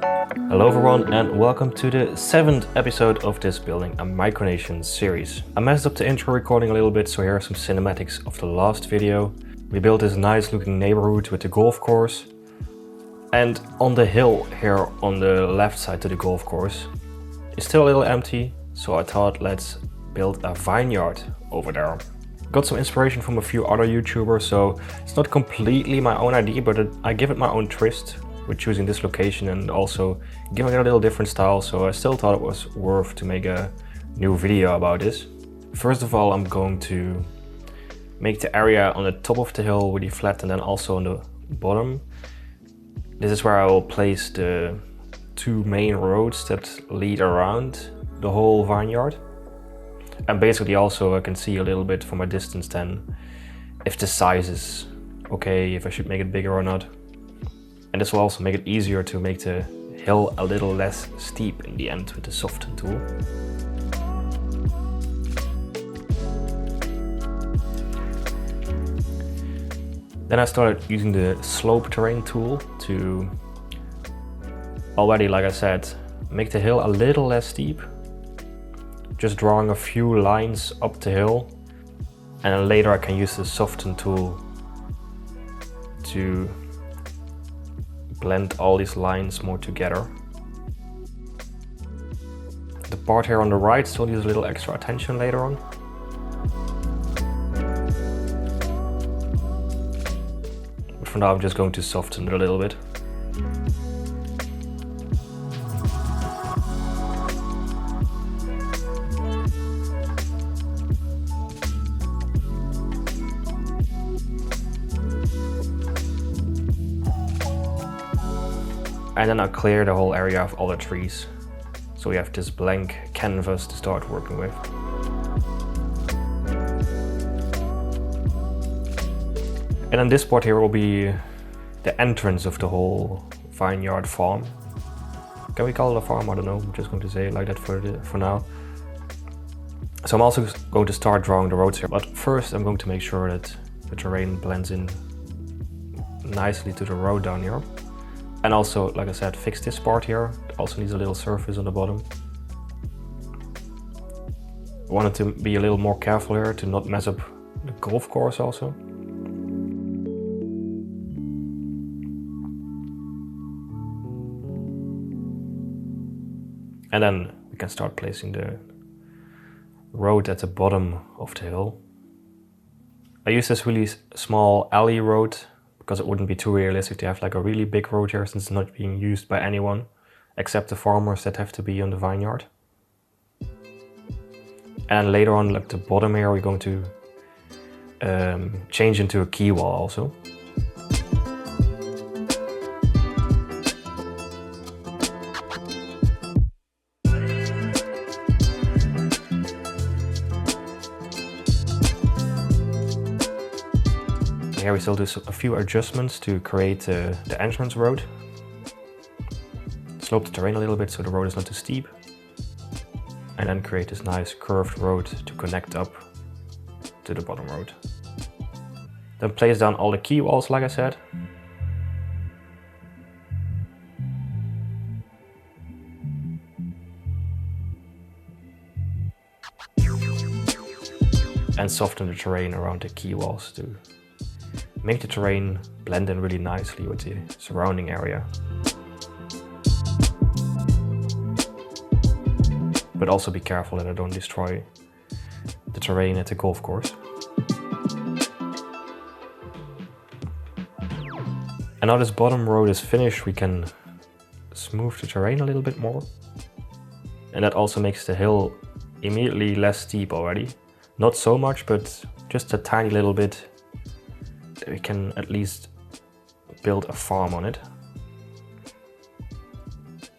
Hello everyone and welcome to the 7th episode of this Building a Micronation series. I messed up the intro recording a little bit, so here are some cinematics of the last video. We built this nice looking neighborhood with the golf course. And on the hill here on the left side to the golf course is still a little empty, so I thought let's build a vineyard over there. Got some inspiration from a few other YouTubers, so it's not completely my own idea, but I give it my own twist with choosing this location and also giving it a little different style, so I still thought it was worth to make a new video about this. First of all, I'm going to make the area on the top of the hill really flat and then also on the bottom. This is where I will place the two main roads that lead around the whole vineyard. And basically also I can see a little bit from a distance then if the size is okay, if I should make it bigger or not. And this will also make it easier to make the hill a little less steep in the end with the soften tool. Then I started using the slope terrain tool to already, like I said, make the hill a little less steep. Just drawing a few lines up the hill, and then later I can use the soften tool to blend all these lines more together. The part here on the right still needs a little extra attention later on. But for now I'm just going to soften it a little bit. And then I'll clear the whole area of all the trees. So we have this blank canvas to start working with. And then this part here will be the entrance of the whole vineyard farm. Can we call it a farm? I don't know, I'm just going to say it like that for now. So I'm also going to start drawing the roads here, but first I'm going to make sure that the terrain blends in nicely to the road down here. And also, like I said, fix this part here. It also needs a little surface on the bottom. I wanted to be a little more careful here to not mess up the golf course also. And then we can start placing the road at the bottom of the hill. I use this really small alley road because it wouldn't be too realistic to have like a really big road here since it's not being used by anyone except the farmers that have to be on the vineyard. And later on, like the bottom here, we're going to change into a quay wall also. Here we still do a few adjustments to create the entrance road. Slope the terrain a little bit so the road is not too steep. And then create this nice curved road to connect up to the bottom road. Then place down all the quay walls like I said. And soften the terrain around the quay walls to make the terrain blend in really nicely with the surrounding area. But also be careful that I don't destroy the terrain at the golf course. And now this bottom road is finished, we can smooth the terrain a little bit more. And that also makes the hill immediately less steep already. Not so much, but just a tiny little bit. We can at least build a farm on it.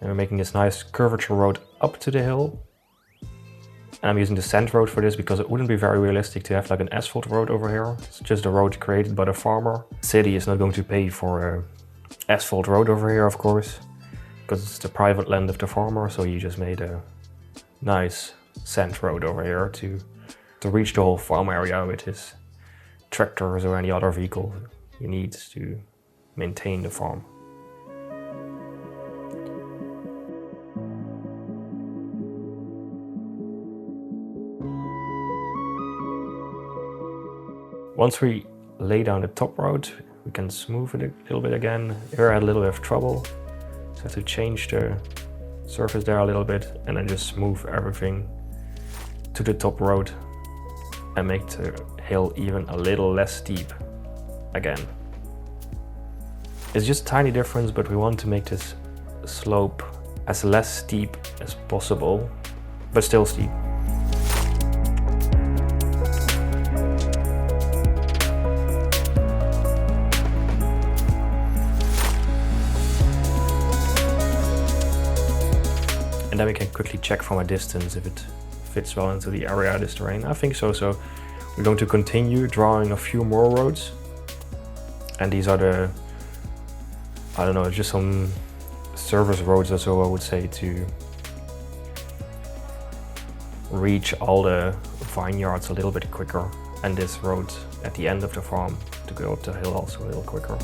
And we're making this nice curvature road up to the hill. And I'm using the sand road for this because it wouldn't be very realistic to have like an asphalt road over here. It's just a road created by the farmer. The city is not going to pay for an asphalt road over here, of course, because it's the private land of the farmer. So he just made a nice sand road over here to reach the whole farm area with his tractors or any other vehicle he needs to maintain the farm. Once we lay down the top road, we can smooth it a little bit again. Here I had a little bit of trouble, so I have to change the surface there a little bit and then just smooth everything to the top road and make the hill even a little less steep again. It's just a tiny difference, but we want to make this slope as less steep as possible, but still steep. And then we can quickly check from a distance if it fits well into the area, this terrain. I think so. So we're going to continue drawing a few more roads. And these are the, I don't know, just some service roads or so, I would say, to reach all the vineyards a little bit quicker. And this road at the end of the farm to go up the hill also a little quicker.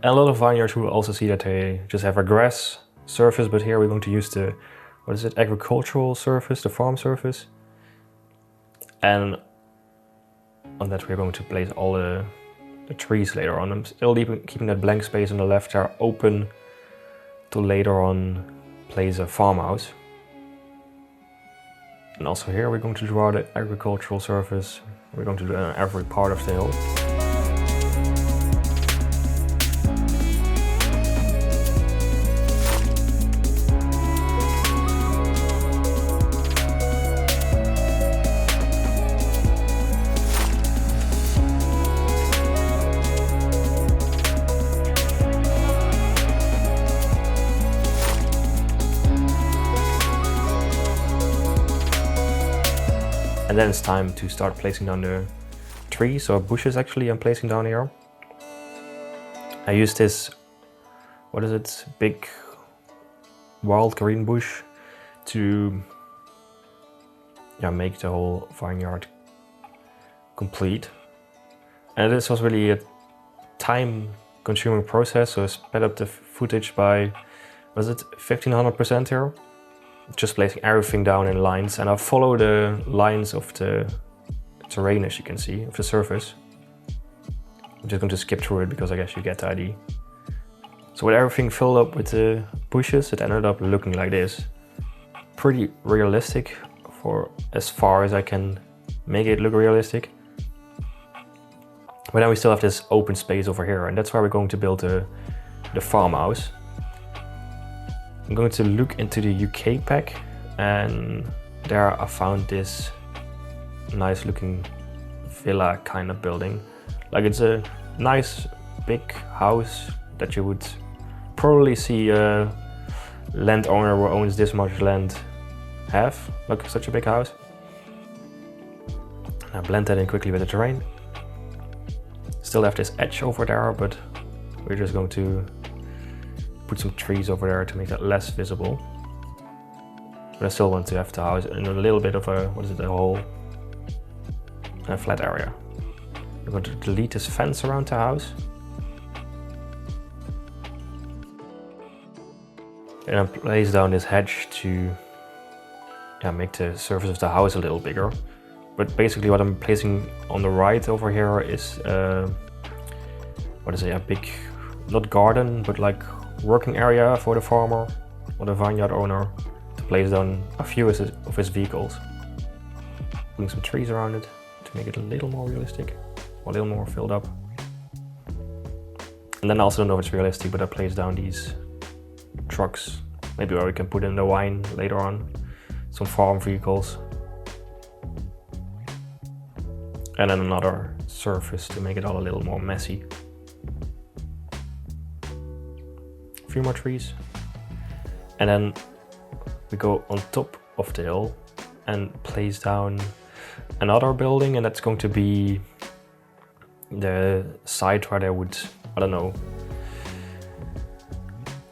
And a lot of vineyards will also see that they just have a grass surface, but here we're going to use the, what is it, agricultural surface, the farm surface. And on that we're going to place all the trees later on. I'm still keeping that blank space on the left there open to later on place a farmhouse. And also here we're going to draw the agricultural surface. We're going to do it on every part of the hill. And then it's time to start placing down the trees or bushes actually I'm placing down here. I use this, what is it, big wild green bush to make the whole vineyard complete. And this was really a time consuming process, so I sped up the footage by, was it 1500% here? Just placing everything down in lines, and I follow the lines of the terrain, as you can see, of the surface. I'm just going to skip through it because I guess you get the idea. So with everything filled up with the bushes, it ended up looking like this. Pretty realistic for as far as I can make it look realistic. But then we still have this open space over here, and that's where we're going to build the farmhouse. I'm going to look into the UK pack, and there I found this nice looking villa kind of building. Like, it's a nice big house that you would probably see a landowner who owns this much land have, like such a big house. Now blend that in quickly with the terrain. Still have this edge over there, but we're just going to put some trees over there to make that less visible. But I still want to have the house in a little bit of a, what is it, a hole, a flat area. I'm going to delete this fence around the house. And I place down this hedge to make the surface of the house a little bigger. But basically what I'm placing on the right over here is, what is it, a big, not garden, but like working area for the farmer or the vineyard owner to place down a few of his vehicles. Putting some trees around it to make it a little more realistic, or a little more filled up. And then I also don't know if it's realistic, but I place down these trucks, maybe where we can put in the wine later on, some farm vehicles. And then another surface to make it all a little more messy. A few more trees. And then we go on top of the hill and place down another building, and that's going to be the site where they would, I don't know.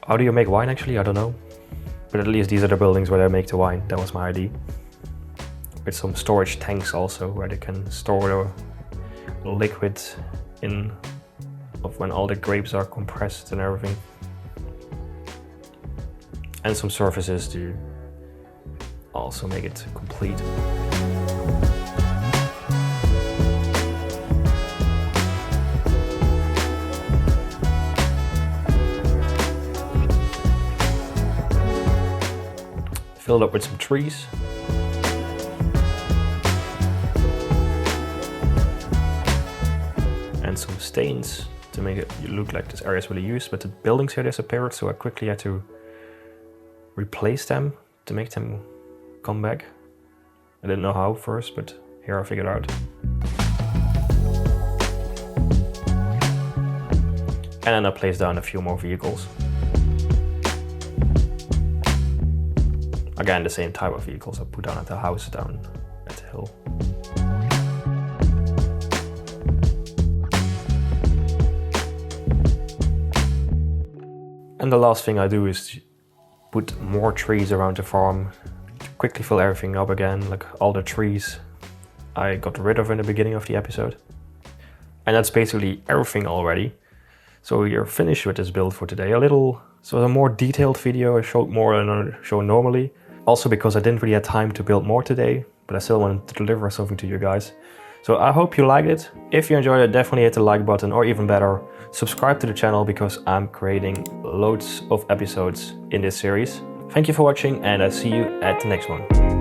How do you make wine actually? I don't know. But at least these are the buildings where they make the wine. That was my idea. With some storage tanks also, where they can store the liquid in of when all the grapes are compressed and everything. and some surfaces to also make it complete. Fill it up with some trees. And some stains to make it look like this area is really used, but the buildings here disappeared, so I quickly had to replace them to make them come back. I didn't know how first, but here I figured out. And then I placed down a few more vehicles. Again, the same type of vehicles I put down at the house down at the hill. And the last thing I do is put more trees around the farm to quickly fill everything up again, like all the trees I got rid of in the beginning of the episode. And that's basically everything already. So you're finished with this build for today. So a more detailed video. I showed more than I show normally. Also because I didn't really have time to build more today, but I still wanted to deliver something to you guys. So I hope you liked it. If you enjoyed it, definitely hit the like button, or even better, subscribe to the channel because I'm creating loads of episodes in this series. Thank you for watching, and I see you at the next one.